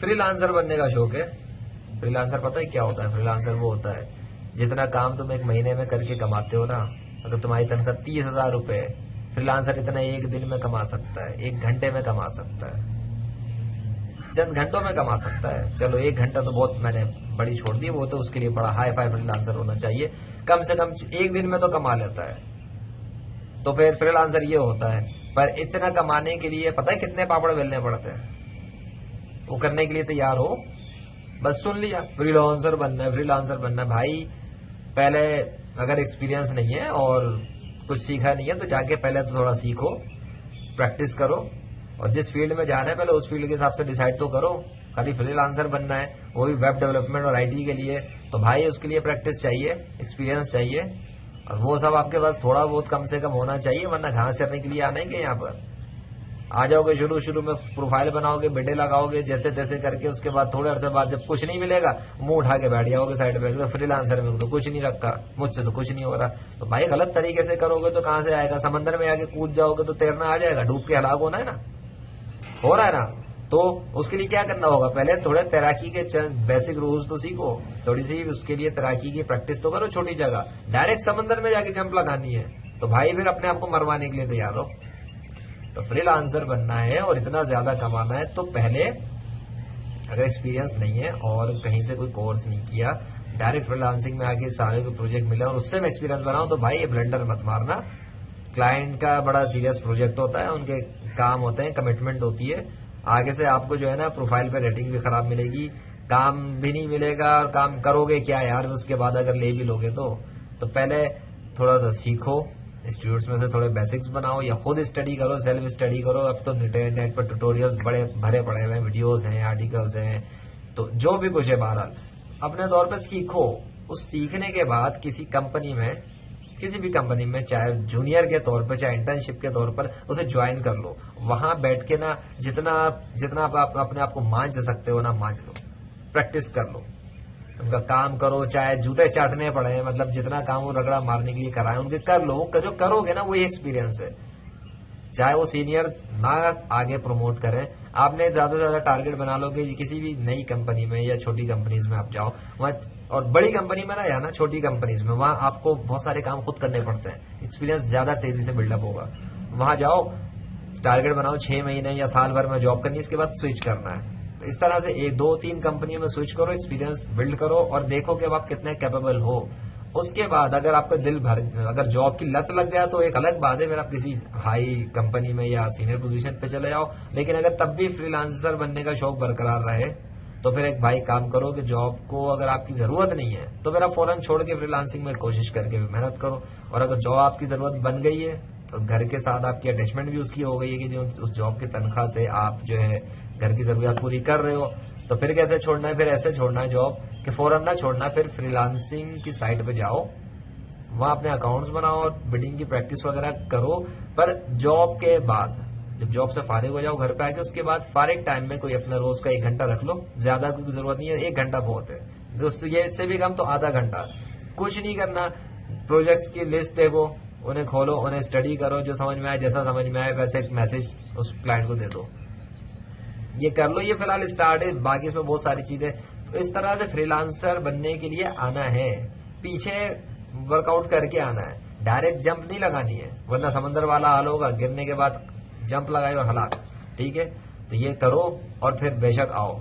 Freelancer बनने का शौक है। फ्रीलांसर पता है क्या होता है? फ्रीलांसर वो होता है जितना काम तुम एक महीने में करके कमाते हो ना, अगर तुम्हारी तनख्वाह 30,000 रुपए, फ्रीलांसर इतना एक दिन में कमा सकता है, एक घंटे में कमा सकता है, चंद घंटों में कमा सकता है। चलो एक घंटा तो बहुत मैंने बड़ी छोड़ दी, वो तो उसके लिए बड़ा हाई फाई फ्रीलांसर होना चाहिए, कम से कम एक दिन में तो कमा लेता है। तो फिर फ्रीलांसर ये होता है। पर इतना कमाने के लिए पता है कितने पापड़ बेलने पड़ते हैं? वो करने के लिए तैयार हो, बस सुन लिया फ्रीलांसर बनना है, फ्रीलांसर बनना है। भाई पहले अगर एक्सपीरियंस नहीं है और कुछ सीखा नहीं है तो जाके पहले तो थोड़ा सीखो, प्रैक्टिस करो, और जिस फील्ड में जाना है पहले उस फील्ड के हिसाब से डिसाइड तो करो। खाली फ्रीलांसर बनना है, वो भी वेब डेवलपमेंट और आईटी के लिए, तो भाई उसके लिए प्रैक्टिस चाहिए, एक्सपीरियंस चाहिए, और वो सब आपके पास थोड़ा बहुत कम से कम होना चाहिए, वरना घास चरने के लिए आना है यहाँ पर। आ जाओगे शुरू शुरू में, प्रोफाइल बनाओगे, बिडे लगाओगे जैसे तैसे करके, उसके बाद थोड़े अर्से बाद जब कुछ नहीं मिलेगा मुंह उठा के बैठ जाओगे साइड पे, तो फ्रीलांसर में तो कुछ नहीं रखा, मुझसे तो कुछ नहीं हो रहा। तो भाई गलत तरीके से करोगे तो कहां से आएगा? समंदर में आके कूद जाओगे तो तैरना आ जाएगा, डूब के हलाक होना है ना, हो रहा है ना। तो उसके लिए क्या करना होगा? पहले थोड़े तैराकी के बेसिक रूल्स तो सीखो, थोड़ी सी उसके लिए तैराकी की प्रैक्टिस तो करो छोटी जगह। डायरेक्ट समंदर में जाके जंप लगानी है तो भाई फिर अपने आप को मरवाने के लिए तैयार हो। तो फ्रीलांसर बनना है और इतना ज्यादा कमाना है तो पहले अगर एक्सपीरियंस नहीं है और कहीं से कोई कोर्स नहीं किया, डायरेक्ट फ्रीलांसिंग में आके सारे को प्रोजेक्ट मिले और उससे मैं एक्सपीरियंस बनाऊं, तो भाई ये ब्लंडर मत मारना। क्लाइंट का बड़ा सीरियस प्रोजेक्ट होता है, उनके काम होते हैं, कमिटमेंट होती है। आगे से आपको जो है ना प्रोफाइल पे रेटिंग भी खराब मिलेगी, काम भी नहीं मिलेगा, और काम करोगे क्या यार उसके बाद अगर ले भी लोगे तो पहले थोड़ा सा सीखो, इंस्टीट्यूट्स में से थोड़े बेसिक्स बनाओ या खुद स्टडी करो, सेल्फ स्टडी करो। अब तो नेट पर ट्यूटोरियल्स बड़े भरे पड़े हुए हैं, वीडियोस हैं, आर्टिकल्स हैं, तो जो भी कुछ है बहरहाल अपने दौर पर सीखो। उस सीखने के बाद किसी कंपनी में, किसी भी कंपनी में, चाहे जूनियर के तौर पर चाहे इंटर्नशिप के तौर पर उसे ज्वाइन कर लो। वहां बैठ के ना जितना जितना आप अपने आप को मांझ सकते हो ना मांझ लो, प्रैक्टिस कर लो, उनका काम करो, चाहे जूते चाटने पड़े, मतलब जितना काम वो रगड़ा मारने के लिए कराए उनके कर लो। जो करोगे ना वही एक्सपीरियंस है। चाहे वो सीनियर्स ना आगे प्रमोट करें, आपने ज्यादा से ज्यादा टारगेट बना लो कि किसी भी नई कंपनी में या छोटी कंपनीज में आप जाओ वहां, और बड़ी कंपनी में ना या ना छोटी कंपनीज में, वहां आपको बहुत सारे काम खुद करने पड़ते हैं, एक्सपीरियंस ज्यादा तेजी से बिल्डअप होगा। वहां जाओ, टारगेट बनाओ 6 महीने या साल भर में जॉब करनी, इसके बाद स्विच करना है। तो इस तरह से 1 2 3 कंपनियों में स्विच करो, एक्सपीरियंस बिल्ड करो और देखो कि अब आप कितने कैपेबल हो। उसके बाद अगर आपका दिल भर, अगर जॉब की लत लग जाए तो एक अलग बात है, फिर आप किसी हाई कंपनी में या सीनियर पोजीशन पे चले जाओ। लेकिन अगर तब भी फ्रीलांसर बनने का शौक बरकरार रहे तो फिर एक भाई काम करो कि जॉब को अगर आपकी जरूरत नहीं है तो फिर आप फौरन छोड़ के फ्रीलांसिंग में कोशिश करके भी मेहनत करो। और अगर जॉब आपकी जरूरत बन गई है तो घर के साथ आपकी अटैचमेंट भी उसकी हो गई है कि जो उस जॉब की तनख्वाह से आप जो है घर की जरूरत पूरी कर रहे हो, तो फिर कैसे छोड़ना है? फिर ऐसे छोड़ना है जॉब कि फौरन ना छोड़ना, फिर फ्रीलांसिंग की साइट पे जाओ, वहां अपने अकाउंट्स बनाओ और बिडिंग की प्रैक्टिस वगैरह करो। पर जॉब के बाद जब जॉब से फारिग हो जाओ घर पे आके, उसके बाद फारिग टाइम में कोई अपना रोज का 1 घंटा रख लो, ज्यादा कोई जरूरत नहीं है, 1 घंटा बहुत है दोस्तों, ये इससे भी कम तो आधा घंटा। कुछ नहीं करना, प्रोजेक्ट्स की लिस्ट देखो, उन्हें खोलो, उन्हें स्टडी करो, जो समझ में आए, जैसा समझ में आए वैसे एक मैसेज उस क्लाइंट को दे दो, ये कर लो। ये फिलहाल स्टार्ट है, बाकी इसमें बहुत सारी चीजें। तो इस तरह से फ्रीलांसर बनने के लिए आना है, पीछे वर्कआउट करके आना है, डायरेक्ट जंप नहीं लगानी है, वरना समंदर वाला हाल होगा, गिरने के बाद जंप लगाए और हलाक। ठीक है, तो ये करो और फिर बेशक आओ।